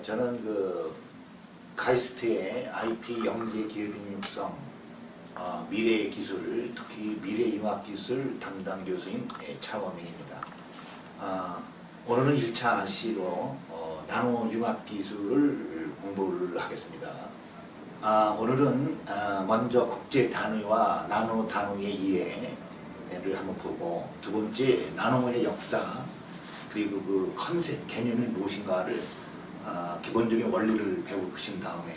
저는 그 카이스트의 IP 영재 기업인 육성 미래의 기술, 특히 미래융합기술 담당 교수인 차원명입니다. 오늘은 1차 시로 나노융합기술을 공부를 하겠습니다. 오늘은 먼저 국제 단위와 나노 단위의 이해를 한번 보고, 두 번째 나노의 역사, 그리고 그 컨셉, 개념이 무엇인가를 기본적인 원리를 배우신 다음에,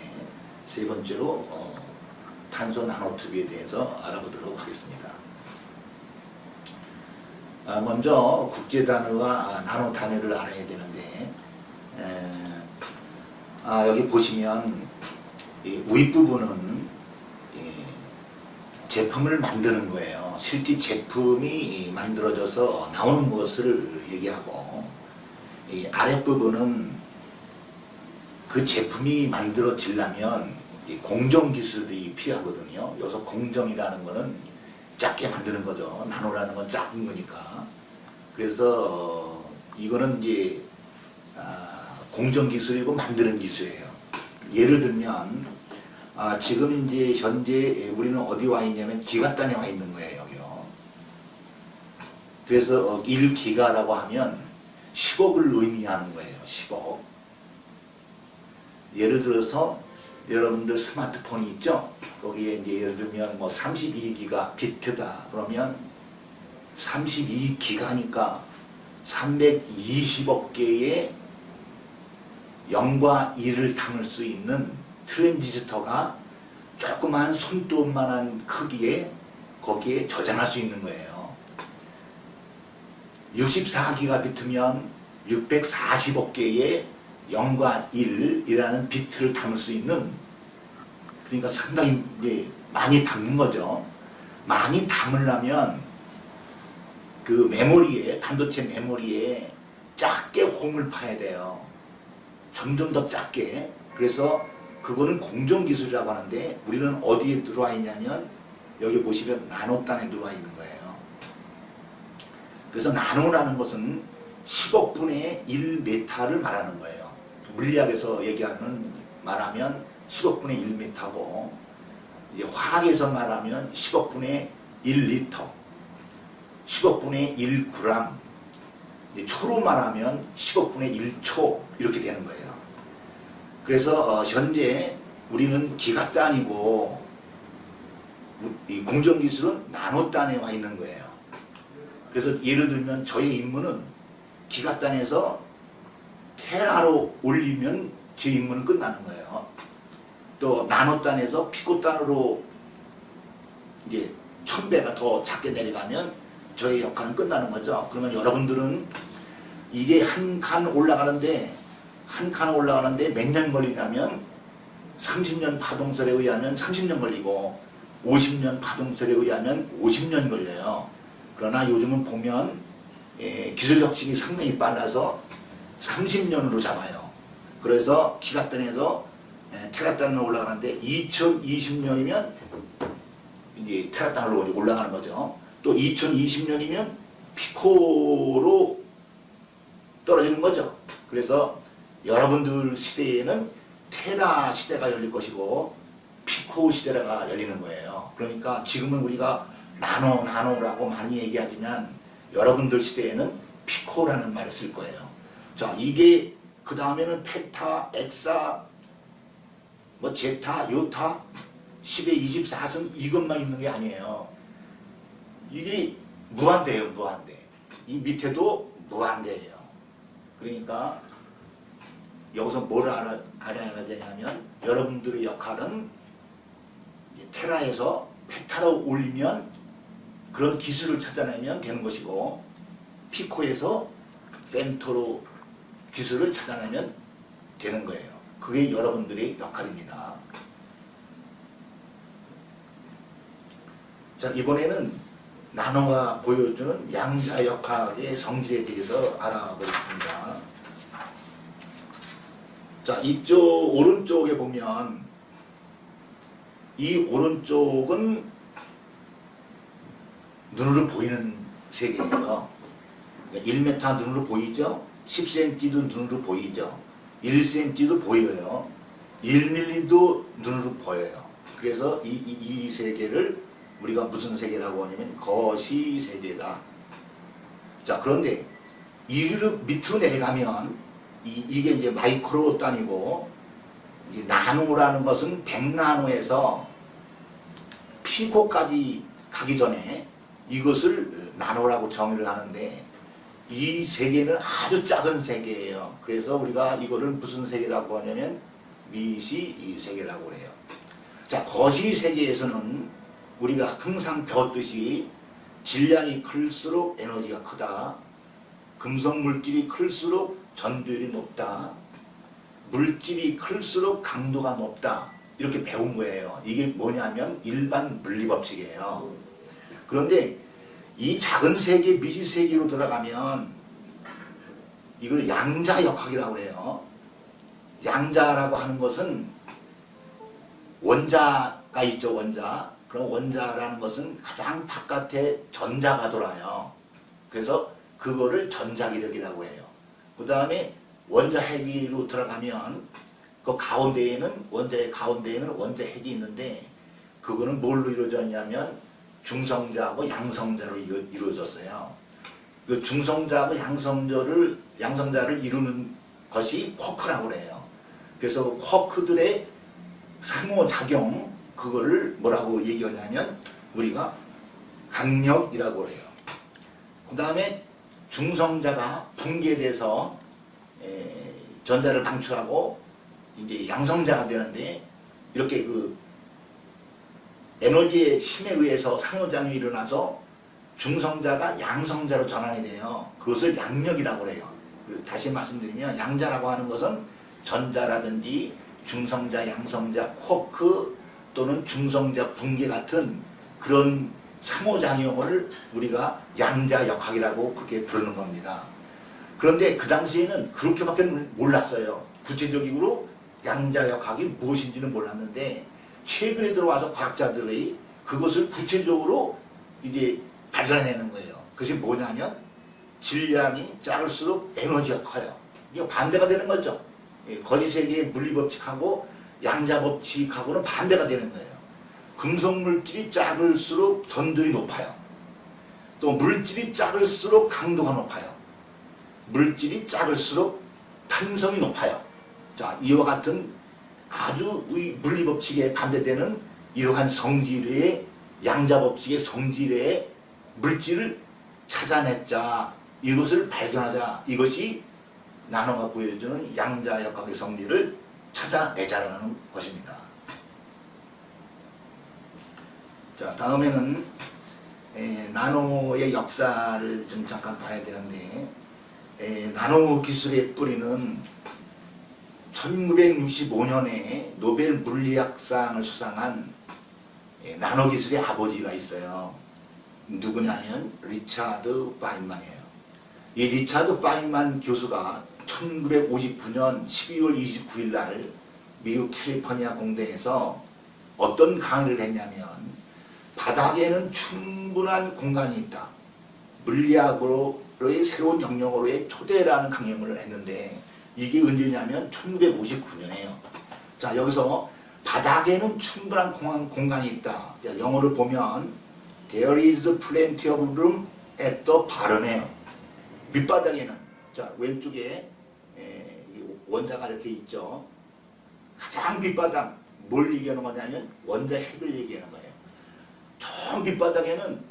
세 번째로 탄소 나노튜브에 대해서 알아보도록 하겠습니다. 먼저 국제 단위와 나노 단위를 알아야 되는데, 여기 보시면 이 윗부분은 제품을 만드는 거예요. 실제 제품이 만들어져서 나오는 것을 얘기하고, 이 아랫부분은 그 제품이 만들어지려면 공정기술이 필요하거든요. 여기서 공정이라는 거는 작게 만드는 거죠. 나노라는 건 작은 거니까. 그래서 이거는 이제 공정기술이고 만드는 기술이에요. 예를 들면 지금 이제 현재 우리는 어디 와 있냐면 기가단에 와 있는 거예요. 여기요. 그래서 1기가라고 하면 10억을 의미하는 거예요. 10억. 예를 들어서 여러분들 스마트폰이 있죠? 거기에 이제 예를 들면 뭐 32기가 비트다 그러면 32기가니까 320억 개의 0과 1을 담을 수 있는 트랜지스터가 조그만 손톱만한 크기에 거기에 저장할 수 있는 거예요. 64기가 비트면 640억 개의 0과 1이라는 비트를 담을 수 있는, 그러니까 상당히 많이 담는 거죠. 많이 담으려면 그 메모리에, 반도체 메모리에 작게 홈을 파야 돼요. 점점 더 작게. 그래서 그거는 공정기술이라고 하는데, 우리는 어디에 들어와 있냐면 여기 보시면 나노단에 들어와 있는 거예요. 그래서 나노라는 것은 10억분의 1메타를 말하는 거예요. 물리학에서 말하면 10억분의 1m고, 이제 화학에서 말하면 10억분의 1리터, 10억분의 1g, 이제 초로 말하면 10억분의 1초 이렇게 되는 거예요. 그래서 현재 우리는 기가단이고 이 공정기술은 나노단에 와 있는 거예요. 그래서 예를 들면 저의 임무는 기가단에서 테라로 올리면 제 임무는 끝나는 거예요. 또 나노단에서 피코단으로 이제 1000배가 더 작게 내려가면 저의 역할은 끝나는 거죠. 그러면 여러분들은 이게 한 칸 올라가는데 몇 년 걸리냐면 30년 파동설에 의하면 30년 걸리고 50년 파동설에 의하면 50년 걸려요. 그러나 요즘은 보면 기술 혁신이 상당히 빨라서 30년으로 잡아요. 그래서 기가단에서 테라단으로 올라가는데 2020년이면 이제 테라단으로 올라가는 거죠. 또 2020년이면 피코로 떨어지는 거죠. 그래서 여러분들 시대에는 테라 시대가 열릴 것이고 피코 시대가 열리는 거예요. 그러니까 지금은 우리가 나노라고 많이 얘기하지만 여러분들 시대에는 피코라는 말을 쓸 거예요. 자, 이게 그 다음에는 페타, 엑사, 뭐 제타, 요타, 10의 24승 이것만 있는 게 아니에요. 이게 무한대예요, 무한대. 이 밑에도 무한대예요. 그러니까 여기서 뭘 알아야 되냐면, 여러분들의 역할은 테라에서 페타로 올리면 그런 기술을 찾아내면 되는 것이고, 피코에서 펜토로 기술을 찾아내면 되는 거예요. 그게 여러분들의 역할입니다. 자, 이번에는 나노가 보여주는 양자역학의 성질에 대해서 알아보겠습니다. 자, 이쪽 오른쪽에 보면 이 오른쪽은 눈으로 보이는 세계예요. 1m 눈으로 보이죠? 10cm도 눈으로 보이죠? 1cm도 보여요. 1mm도 눈으로 보여요. 그래서 이 세계를 우리가 무슨 세계라고 하냐면 거시세계다. 자, 그런데 이르 밑으로 내려가면 이게 이제 마이크로 단위고, 이제 나노라는 것은 100나노에서 피코까지 가기 전에 이것을 나노라고 정의를 하는데, 이 세계는 아주 작은 세계예요. 그래서 우리가 이거를 무슨 세계라고 하냐면 미시 세계라고 해요. 자, 거시 세계에서는 우리가 항상 배웠듯이 질량이 클수록 에너지가 크다. 금속 물질이 클수록 전도율이 높다. 물질이 클수록 강도가 높다. 이렇게 배운 거예요. 이게 뭐냐면 일반 물리법칙이에요. 그런데 이 작은 세계, 미지 세계로 들어가면 이걸 양자역학이라고 해요. 양자라고 하는 것은 원자가 있죠, 원자. 그럼 원자라는 것은 가장 바깥에 전자가 돌아요. 그래서 그거를 전자기력이라고 해요. 그 다음에 원자핵으로 들어가면 그 가운데에는, 원자의 가운데에는 원자핵이 있는데, 그거는 뭘로 이루어졌냐면 중성자하고 양성자로 이루어졌어요. 그 중성자하고 양성자를 이루는 것이 쿼크라고 해요. 그래서 쿼크들의 상호작용, 그거를 뭐라고 얘기하냐면 우리가 강력이라고 해요. 그 다음에 중성자가 붕괴돼서 전자를 방출하고 이제 양성자가 되는데, 이렇게 그 에너지의 힘에 의해서 상호작용이 일어나서 중성자가 양성자로 전환이 돼요. 그것을 양력이라고 해요. 다시 말씀드리면 양자라고 하는 것은 전자라든지 중성자, 양성자, 쿼크 또는 중성자 붕괴 같은 그런 상호작용을 우리가 양자역학이라고 그렇게 부르는 겁니다. 그런데 그 당시에는 그렇게밖에 몰랐어요. 구체적으로 양자역학이 무엇인지는 몰랐는데, 최근에 들어와서 과학자들이 그것을 구체적으로 이제 발견해내는 거예요. 그것이 뭐냐면 질량이 작을수록 에너지가 커요. 이게 반대가 되는 거죠. 거시세계의 물리법칙하고 양자법칙하고는 반대가 되는 거예요. 금속물질이 작을수록 전도율이 높아요. 또 물질이 작을수록 강도가 높아요. 물질이 작을수록 탄성이 높아요. 자, 이와 같은 아주 우리 물리법칙에 반대되는 이러한 성질의 양자법칙의 성질의 물질을 찾아냈자, 이것을 발견하자, 이것이 나노가 보여주는 양자역학의 성질을 찾아내자라는 것입니다. 자, 다음에는 나노의 역사를 좀 잠깐 봐야 되는데, 나노 기술의 뿌리는 1965년에 노벨 물리학상을 수상한 나노 기술의 아버지가 있어요. 누구냐면 리차드 파인만이에요. 이 리차드 파인만 교수가 1959년 12월 29일 날 미국 캘리포니아 공대에서 어떤 강의를 했냐면, 바닥에는 충분한 공간이 있다. 물리학으로의 새로운 영역으로의 초대라는 강연을 했는데, 이게 언제냐면 1959년이에요. 자, 여기서 바닥에는 충분한 공간이 있다. 자, 영어를 보면 There is plenty of room at the bottom이에요. 밑바닥에는, 자, 왼쪽에 원자가 이렇게 있죠. 가장 밑바닥, 뭘 얘기하는 거냐면 원자 핵을 얘기하는 거예요. 저 밑바닥에는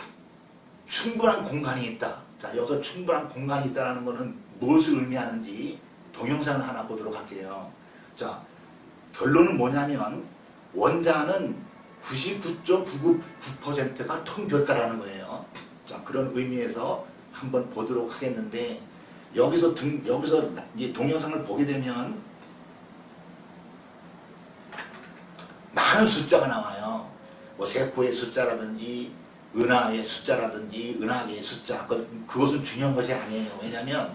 충분한 공간이 있다. 자, 여기서 충분한 공간이 있다는 것은 무엇을 의미하는지 동영상을 하나 보도록 할게요. 자, 결론은 뭐냐면 원자는 99.999%가 텅 비었다라는 거예요. 자, 그런 의미에서 한번 보도록 하겠는데, 여기서 이제 동영상을 보게 되면 많은 숫자가 나와요. 뭐 세포의 숫자라든지 은하의 숫자라든지 은하계의 숫자, 그것은 중요한 것이 아니에요. 왜냐하면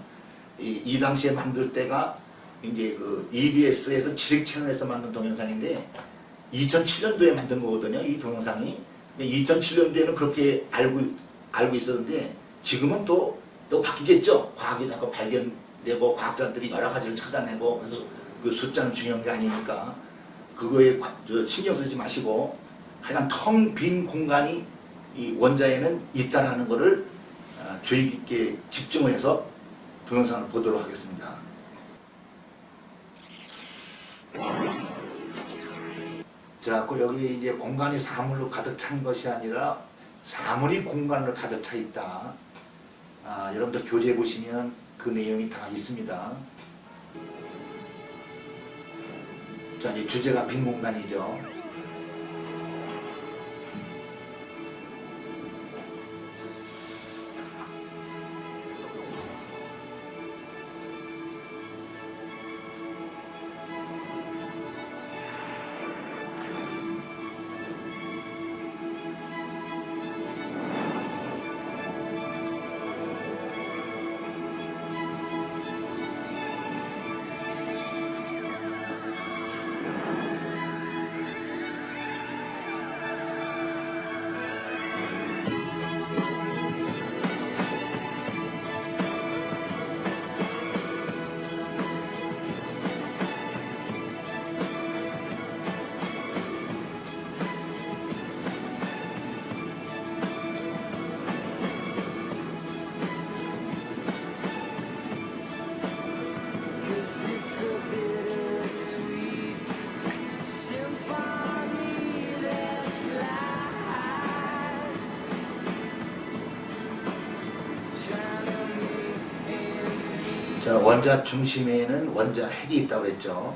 이 당시에 만들 때가 이제 그 EBS에서 지식 채널에서 만든 동영상인데 2007년도에 만든 거거든요. 이 동영상이 2007년도에는 그렇게 알고 있었는데, 지금은 또 바뀌겠죠. 과학이 자꾸 발견되고 과학자들이 여러 가지를 찾아내고, 그래서 그 숫자는 중요한 게 아니니까 그거에 신경 쓰지 마시고 하여간 텅 빈 공간이 이 원자에는 있다라는 것을 주의 깊게 집중을 해서 동영상을 보도록 하겠습니다. 자, 그 여기 이제 공간이 사물로 가득 찬 것이 아니라 사물이 공간으로 가득 차 있다. 여러분들 교재 보시면 그 내용이 다 있습니다. 자, 이제 주제가 빈 공간이죠. 자, 원자 중심에는 원자 핵이 있다고 그랬죠.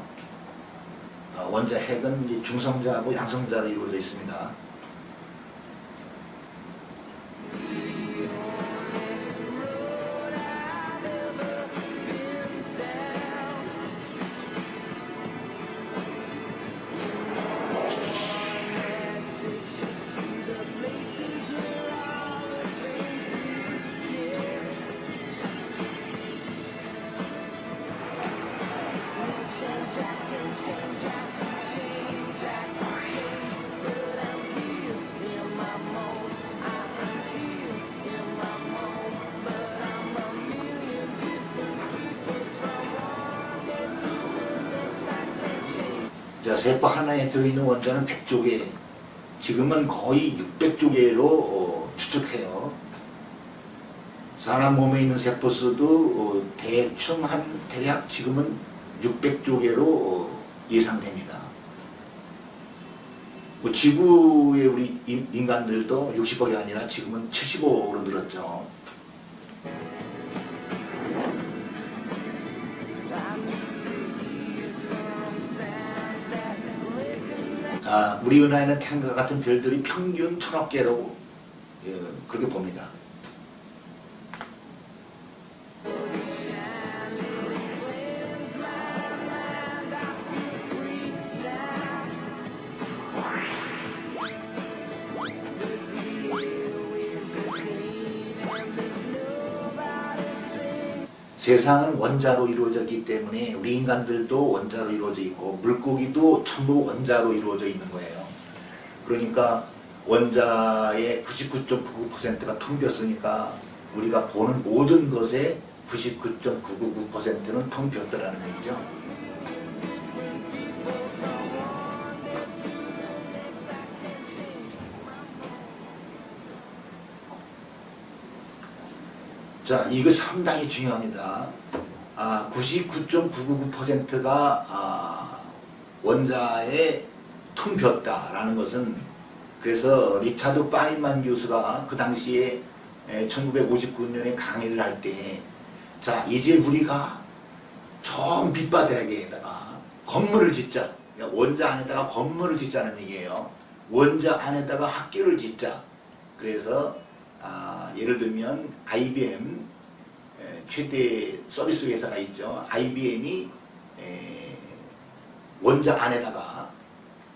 원자 핵은 이제 중성자하고 양성자로 이루어져 있습니다. 자, 세포 하나에 들어있는 원자는 100조 개, 지금은 거의 600조 개로 추측해요. 사람 몸에 있는 세포 수도 대충 대략 지금은 600조 개로 예상됩니다. 지구의 우리 인간들도 60억이 아니라 지금은 70억으로 늘었죠. 우리 은하에는 태양과 같은 별들이 평균 1000억 개로 그렇게 봅니다. 세상은 원자로 이루어졌기 때문에 우리 인간들도 원자로 이루어져 있고 물고기도 전부 원자로 이루어져 있는 거예요. 그러니까 원자의 99.99%가 텅 비었으니까 우리가 보는 모든 것의 99.999%는 텅 비었다라는 얘기죠. 자, 이거 상당히 중요합니다. 99.999%가 원자에 텅 비었다라는 것은, 그래서 리차드 파인만 교수가 그 당시에 1959년에 강의를 할 때, 자, 이제 우리가 저 밑바닥에다가 건물을 짓자. 원자 안에다가 건물을 짓자는 얘기예요. 원자 안에다가 학교를 짓자. 그래서 예를 들면 IBM 최대 서비스 회사가 있죠. IBM이 원자 안에다가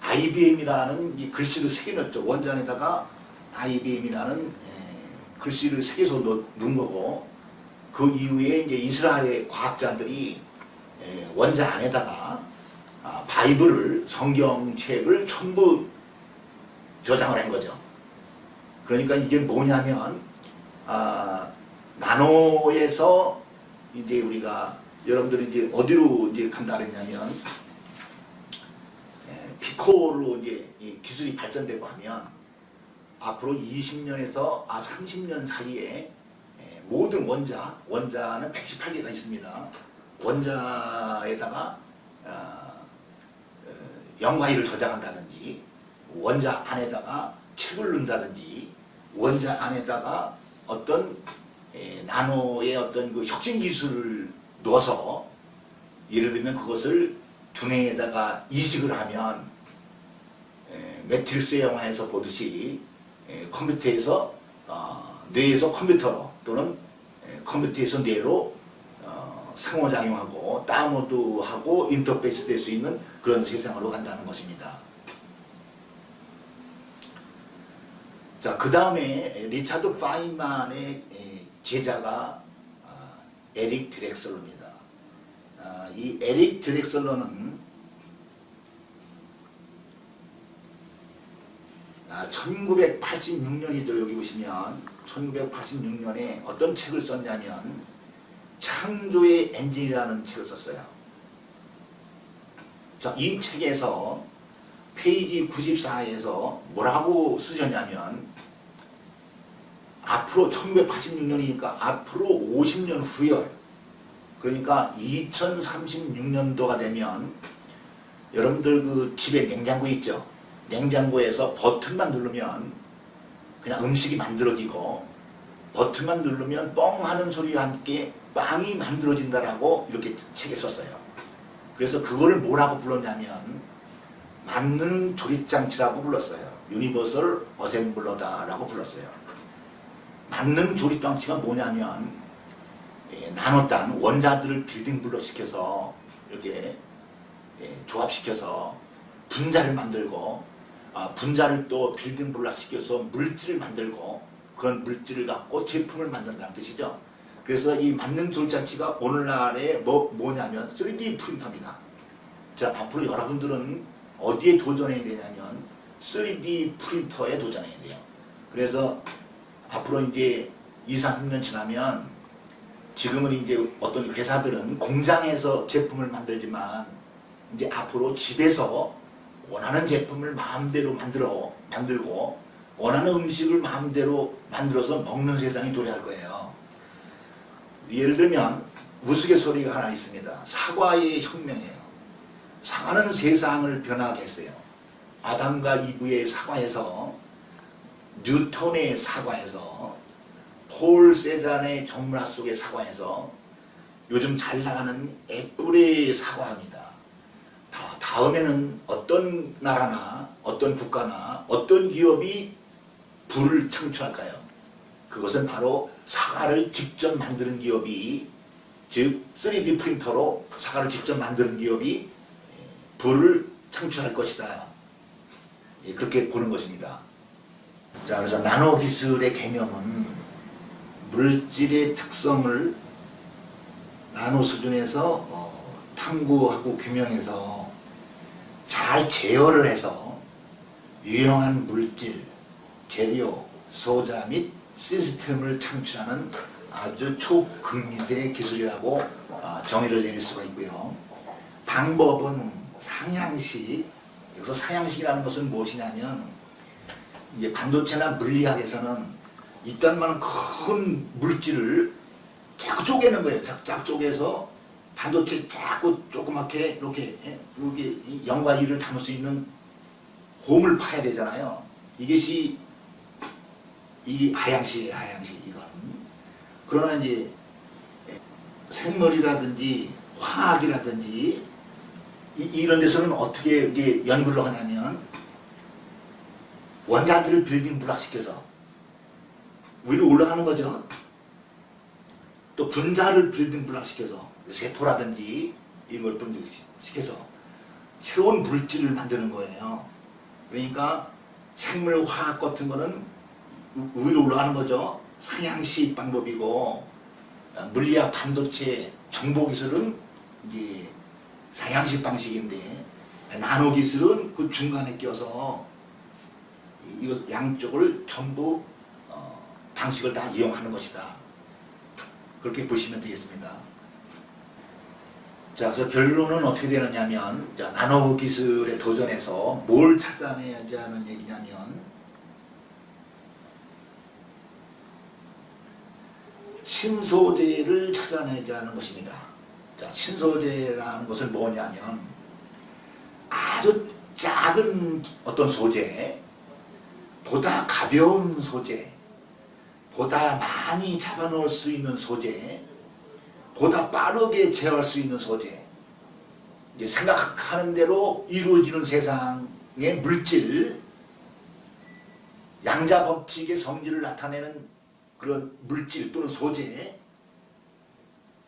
IBM이라는 이 글씨를 새겨넣었죠. 원자 안에다가 IBM이라는 글씨를 새겨서 넣은 거고, 그 이후에 이제 이스라엘의 과학자들이 원자 안에다가 바이블을, 성경책을 전부 저장을 한 거죠. 그러니까 이게 뭐냐면 나노에서 이제 우리가 여러분들이 이제 어디로 이제 간다 그랬냐면 피코로 이제 이 기술이 발전되고 하면 앞으로 20년에서 30년 사이에 모든 원자는 118개가 있습니다. 원자에다가 영과일을 저장한다든지 원자 안에다가 책을 넣는다든지 원자 안에다가 어떤 나노의 어떤 그 혁신 기술을 넣어서 예를 들면 그것을 두뇌에다가 이식을 하면 매트릭스 영화에서 보듯이 컴퓨터에서 뇌에서 컴퓨터로 또는 컴퓨터에서 뇌로 상호작용하고 다운로드하고 인터페이스 될 수 있는 그런 세상으로 간다는 것입니다. 자, 그 다음에 리차드 파인만의 제자가 에릭 드렉슬러입니다. 이 에릭 드렉슬러는 1986년이죠. 여기 보시면 1986년에 어떤 책을 썼냐면 창조의 엔진이라는 책을 썼어요. 자, 이 책에서 페이지 94에서 뭐라고 쓰셨냐면 앞으로 1986년이니까 앞으로 50년 후에 그러니까 2036년도가 되면 여러분들 그 집에 냉장고 있죠? 냉장고에서 버튼만 누르면 그냥 음식이 만들어지고 버튼만 누르면 뻥 하는 소리와 함께 빵이 만들어진다라고 이렇게 책에 썼어요. 그래서 그걸 뭐라고 불렀냐면 만능 조립장치라고 불렀어요. 유니버설 어셈블러다라고 불렀어요. 만능 조립장치가 뭐냐면 나노단 원자들을 빌딩 블록시켜서 이렇게 조합시켜서 분자를 만들고 분자를 또 빌딩 블록시켜서 물질을 만들고 그런 물질을 갖고 제품을 만든다는 뜻이죠. 그래서 이 만능 조립장치가 오늘날에 뭐냐면 3D 프린터입니다. 자, 앞으로 여러분들은 어디에 도전해야 되냐면 3D 프린터에 도전해야 돼요. 그래서 앞으로 이제 2, 3년 지나면 지금은 이제 어떤 회사들은 공장에서 제품을 만들지만 이제 앞으로 집에서 원하는 제품을 마음대로 만들고 원하는 음식을 마음대로 만들어서 먹는 세상이 도래할 거예요. 예를 들면 우스갯소리가 하나 있습니다. 사과의 혁명이에요. 사과는 세상을 변하게 했어요. 아담과 이브의 사과에서 뉴턴의 사과에서 폴 세잔의 정문화 속의 사과에서 요즘 잘 나가는 애플의 사과입니다. 다음에는 어떤 나라나 어떤 국가나 어떤 기업이 불을 창출할까요? 그것은 바로 사과를 직접 만드는 기업이 즉 3D 프린터로 사과를 직접 만드는 기업이 불을 창출할 것이다. 그렇게 보는 것입니다. 자, 그래서 나노 기술의 개념은 물질의 특성을 나노 수준에서 탐구하고 규명해서 잘 제어를 해서 유용한 물질, 재료, 소자 및 시스템을 창출하는 아주 초극미세 기술이라고 정의를 내릴 수가 있고요. 방법은 상향식, 여기서 상향식이라는 것은 무엇이냐면 이제 반도체나 물리학에서는 이딴만한 큰 물질을 자꾸 쪼개는 거예요. 자꾸 쪼개서 반도체 자꾸 조그맣게 이렇게 영과 일을 담을 수 있는 홈을 파야 되잖아요. 이것이 이 하향식이에요. 하향식 이건. 그러나 이제 생물이라든지 화학이라든지 이런 데서는 어떻게 이게 연구를 하냐면 원자들을 빌딩 블록시켜서 위로 올라가는 거죠. 또 분자를 빌딩 블록시켜서 세포라든지 이걸 분석시켜서 새로운 물질을 만드는 거예요. 그러니까 생물 화학 같은 거는 위로 올라가는 거죠. 상향식 방법이고 물리학 반도체 정보 기술은 이제 상향식 방식인데 나노 기술은 그 중간에 껴서 이 양쪽을 전부 방식을 다 이용하는 것이다. 그렇게 보시면 되겠습니다. 자, 그래서 결론은 어떻게 되느냐면, 자, 나노 기술에 도전해서 뭘 찾아내야지 하는 얘기냐면, 신소재를 찾아내자는 것입니다. 자, 신소재라는 것은 뭐냐면 아주 작은 어떤 소재, 보다 가벼운 소재, 보다 많이 잡아놓을 수 있는 소재, 보다 빠르게 제어할 수 있는 소재, 이제 생각하는 대로 이루어지는 세상의 물질, 양자 법칙의 성질을 나타내는 그런 물질 또는 소재,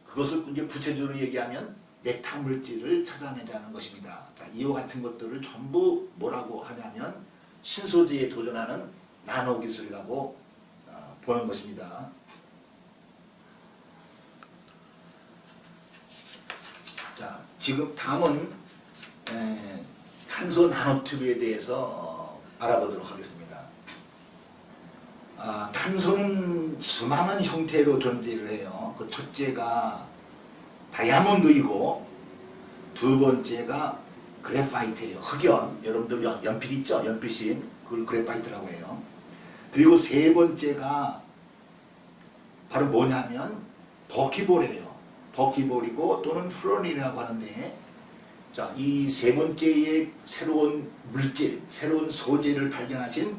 그것을 이제 구체적으로 얘기하면 메타 물질을 찾아내자는 것입니다. 자, 이와 같은 것들을 전부 뭐라고 하냐면 신소재에 도전하는 나노 기술이라고 보는 것입니다. 자, 지금 다음은 탄소 나노튜브에 대해서 알아보도록 하겠습니다. 탄소는 수많은 형태로 존재를 해요. 그 첫째가 다이아몬드이고 두 번째가 그래파이트예요. 흑연, 여러분들 연필 있죠? 연필심, 그걸 그래파이트라고 해요. 그리고 세 번째가 바로 뭐냐면 버키볼이에요. 버키볼이고 또는 플로린이라고 하는데, 자, 이 세 번째의 새로운 물질, 새로운 소재를 발견하신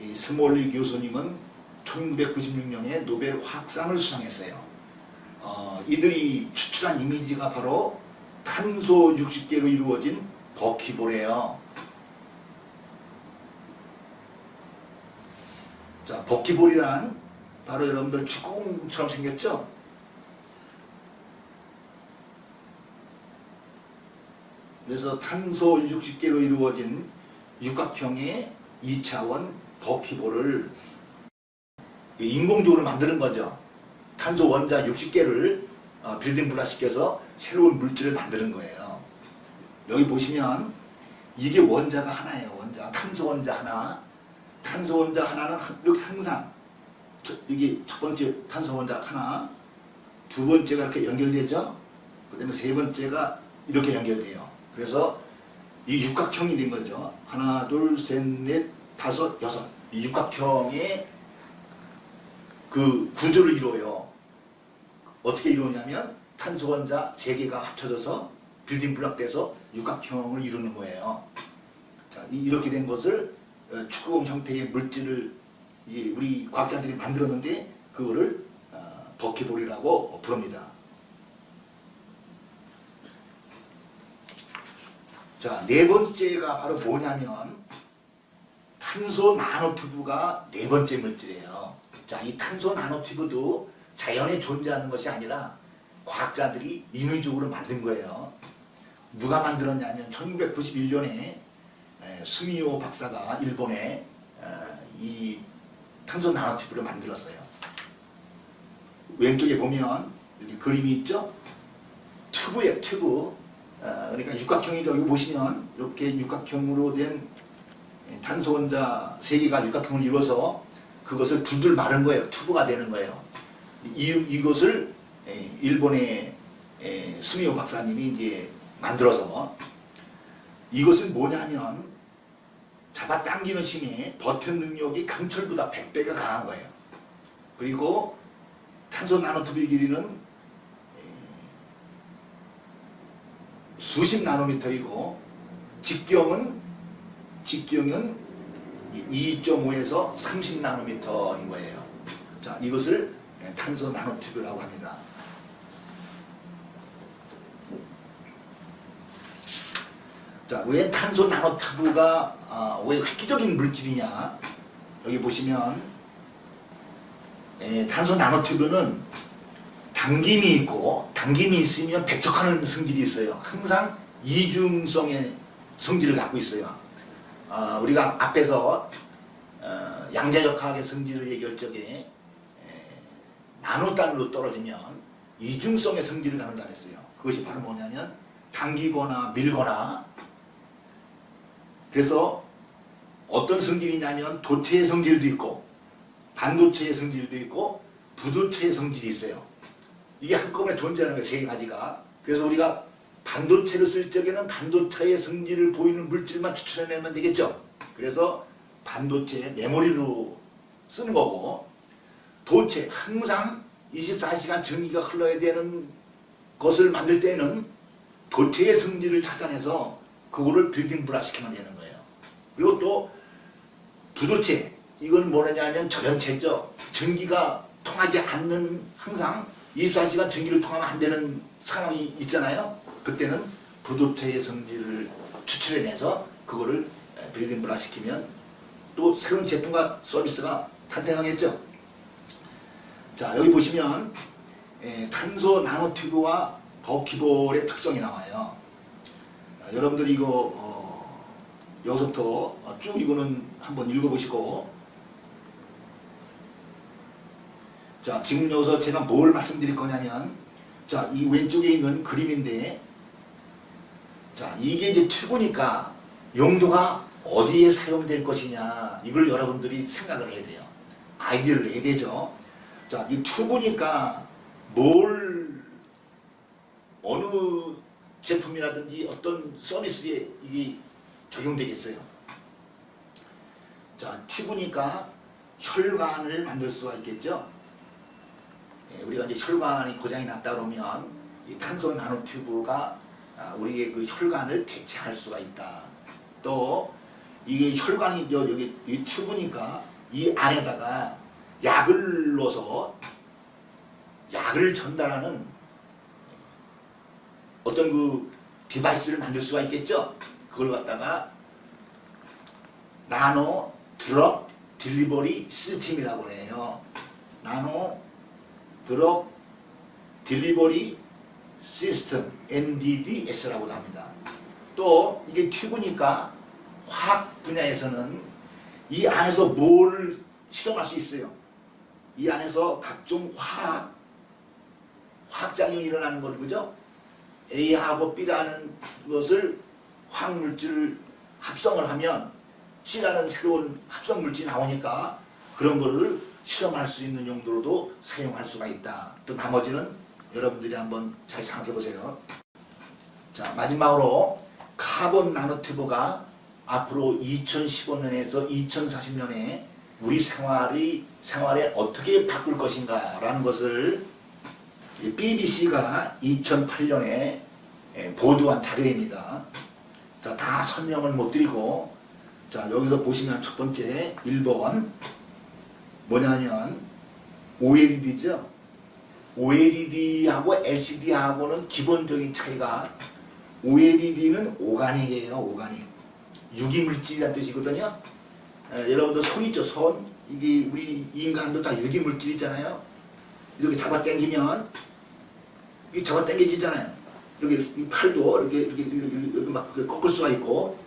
이 스몰리 교수님은 1996년에 노벨 화학상을 수상했어요. 이들이 추출한 이미지가 바로 탄소 60개로 이루어진 버키볼이에요. 자, 버키볼이란 바로 여러분들 축구공처럼 생겼죠? 그래서 탄소 60개로 이루어진 육각형의 2차원 버키볼을 인공적으로 만드는 거죠. 탄소 원자 60개를 빌딩 블락시켜서 새로운 물질을 만드는 거예요. 여기 보시면 이게 원자가 하나예요. 원자, 탄소 원자 하나. 탄소 원자 하나는 이렇게 항상 이게 첫 번째 탄소 원자 하나, 두 번째가 이렇게 연결되죠. 그 다음에 세 번째가 이렇게 연결돼요. 그래서 이 육각형이 된 거죠. 하나, 둘, 셋, 넷, 다섯, 여섯. 이 육각형의 그 구조를 이루어요. 어떻게 이루냐면 탄소 원자 3개가 합쳐져서 빌딩 블록 돼서 육각형을 이루는 거예요. 자, 이렇게 된 것을 축구공 형태의 물질을 우리 과학자들이 만들었는데 그거를 버키볼이라고 부릅니다. 자, 네 번째가 바로 뭐냐면 탄소 나노튜브가 네 번째 물질이에요. 자, 이 탄소 나노튜브도 자연에 존재하는 것이 아니라 과학자들이 인위적으로 만든 거예요. 누가 만들었냐면 1991년에 스미오 박사가 일본에 이 탄소 나노튜브를 만들었어요. 왼쪽에 보면 이렇게 그림이 있죠? 튜브예요, 튜브. 그러니까 육각형이죠. 여기 보시면 이렇게 육각형으로 된 탄소 원자 3개가 육각형을 이루어서 그것을 두들 마른 거예요. 튜브가 되는 거예요. 이것을 일본의 스미오 박사님이 이제 만들어서, 이것은 뭐냐면 잡아당기는 힘이 버튼 능력이 강철보다 100배가 강한 거예요. 그리고 탄소 나노튜브의 길이는 수십 나노미터이고 직경은 2.5에서 30 나노미터인 거예요. 자, 이것을 탄소 나노튜브라고 합니다. 자, 왜 탄소 나노튜브가 왜 획기적인 물질이냐? 여기 보시면 탄소 나노튜브는 당김이 있고, 당김이 있으면 배척하는 성질이 있어요. 항상 이중성의 성질을 갖고 있어요. 우리가 앞에서 양자역학의 성질을 얘기할 적에 나노단위로 떨어지면 이중성의 성질을 갖는다 그랬어요. 그것이 바로 뭐냐면 당기거나 밀거나, 그래서 어떤 성질이냐면 도체의 성질도 있고 반도체의 성질도 있고 부도체의 성질이 있어요. 이게 한꺼번에 존재하는 거예요. 3가지가. 그래서 우리가 반도체를 쓸 적에는 반도체의 성질을 보이는 물질만 추출해내면 되겠죠. 그래서 반도체 메모리로 쓰는 거고, 도체 항상 24시간 전기가 흘러야 되는 것을 만들 때는 도체의 성질을 찾아내서 그거를 빌딩 블록 시키면 되는 거예요. 그리고 또 부도체, 이건 뭐냐면 전염체죠. 전기가 통하지 않는, 항상 24시간 전기를 통하면 안 되는 상황이 있잖아요. 그때는 부도체의 성질을 추출해내서 그거를 빌딩 블록 시키면 또 새로운 제품과 서비스가 탄생하겠죠. 자, 여기 보시면 탄소 나노튜브와 버키볼의 특성이 나와요. 여러분들이 이거 여기서부터 쭉 이거는 한번 읽어보시고, 자, 지금 여기서 제가 뭘 말씀드릴 거냐면, 자, 이 왼쪽에 있는 그림인데, 자, 이게 이제 튜브니까 용도가 어디에 사용될 것이냐, 이걸 여러분들이 생각을 해야 돼요. 아이디어를 내야 되죠. 자, 이 튜브니까 어느 제품이라든지 어떤 서비스에 이게 적용되겠어요. 자, 튜브니까 혈관을 만들 수가 있겠죠. 우리가 이제 혈관이 고장이 났다 그러면 이 탄소 나노튜브가 우리의 그 혈관을 대체할 수가 있다. 또 이게 혈관이 여기 이 튜브니까 이 안에다가 약을 넣어서 약을 전달하는 어떤 그 디바이스를 만들 수가 있겠죠. 그걸 갖다가 나노 드럭 딜리버리 시스템이라고 해요. 나노 드럭 딜리버리 시스템 NDDS라고도 합니다. 또 이게 튜브니까 화학 분야에서는 이 안에서 뭘 실험할 수 있어요. 이 안에서 각종 화학작용이 일어나는 거죠. 그죠? A하고 B라는 것을 화학물질을 합성을 하면 C라는 새로운 합성물질이 나오니까 그런 거를 실험할 수 있는 용도로도 사용할 수가 있다. 또 나머지는 여러분들이 한번 잘 생각해 보세요. 자, 마지막으로 카본 나노튜브가 앞으로 2015년에서 2040년에 우리 생활에 어떻게 바꿀 것인가 라는 것을 BBC가 2008년에 보도한 자료입니다. 자, 다 설명을 못 드리고, 자, 여기서 보시면 첫 번째 1번 뭐냐면 OLED죠. OLED하고 LCD하고는 기본적인 차이가, OLED는 오가닉이에요. 오가닉. 유기물질이라는 뜻이거든요. 여러분들 손 있죠, 손. 이게 우리 인간도 다 유기물질이잖아요. 이렇게 잡아 당기면 이게 잡아 당겨지잖아요. 이렇게 이 팔도 이렇게 막 꺾을 수가 있고,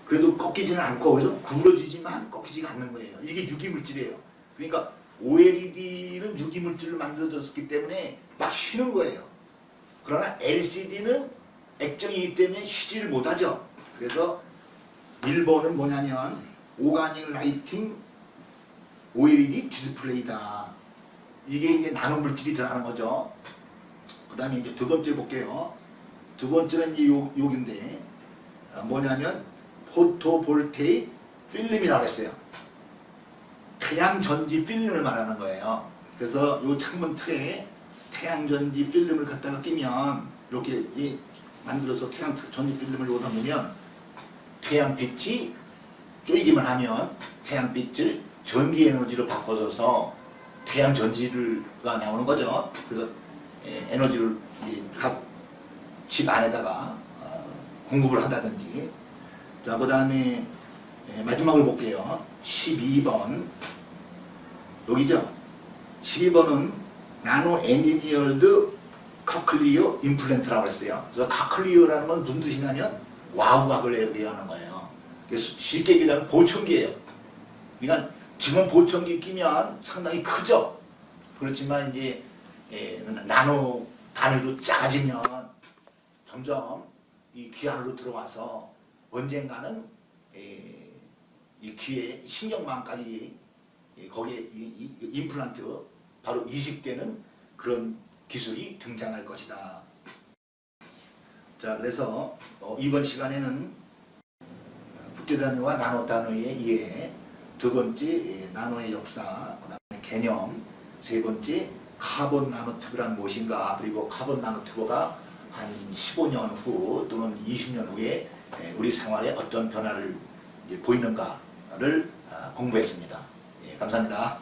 그래도 꺾이지는 않고, 그래서 구부러지지만 꺾이지가 않는 거예요. 이게 유기물질이에요. 그러니까 OLED는 유기물질로 만들어졌기 때문에 막 휘는 거예요. 그러나 LCD는 액정이기 때문에 휘지를 못하죠. 그래서 1번은 뭐냐면 오가닉 라이팅 OLED 디스플레이다. 이게 이제 나노물질이 들어가는 거죠. 그 다음에 이제 두 번째 볼게요. 두 번째는 이 욕인데 뭐냐면 포토볼테이크 필름이라고 했어요. 태양전지 필름을 말하는 거예요. 그래서 이 창문 틀에 태양전지 필름을 갖다가 끼면 이렇게 만들어서 태양전지 필름을 여기다 놓으면 태양빛이 쪼이기만 하면 태양빛을 전기 에너지로 바꿔줘서 태양전지가 나오는 거죠. 그래서 에너지를 각 집 안에다가 공급을 한다든지. 자, 그 다음에 마지막을 볼게요. 12번 여기죠. 12번은 나노 엔지니어드 커클리어 임플란트라고 했어요. 그래서 커클리어라는 건 무슨 뜻이냐면 와우각을 얘기하는 거예요. 그래서 쉽게 얘기하면 보청기예요. 그러니까 지금 보청기 끼면 상당히 크죠. 그렇지만 이제 나노 단위로 작아지면 점점 이 귀 안으로 들어와서 언젠가는 이 귀에 신경망까지 거기에 이 임플란트 바로 이식되는 그런 기술이 등장할 것이다. 자, 그래서 이번 시간에는 국제단위와 나노단위의 이해, 두 번째 나노의 역사, 그 다음에 개념, 세 번째 카본 나노튜브란 무엇인가, 그리고 카본 나노튜브가 한 15년 후 또는 20년 후에 우리 생활에 어떤 변화를 보이는가를 공부했습니다. 예, 감사합니다.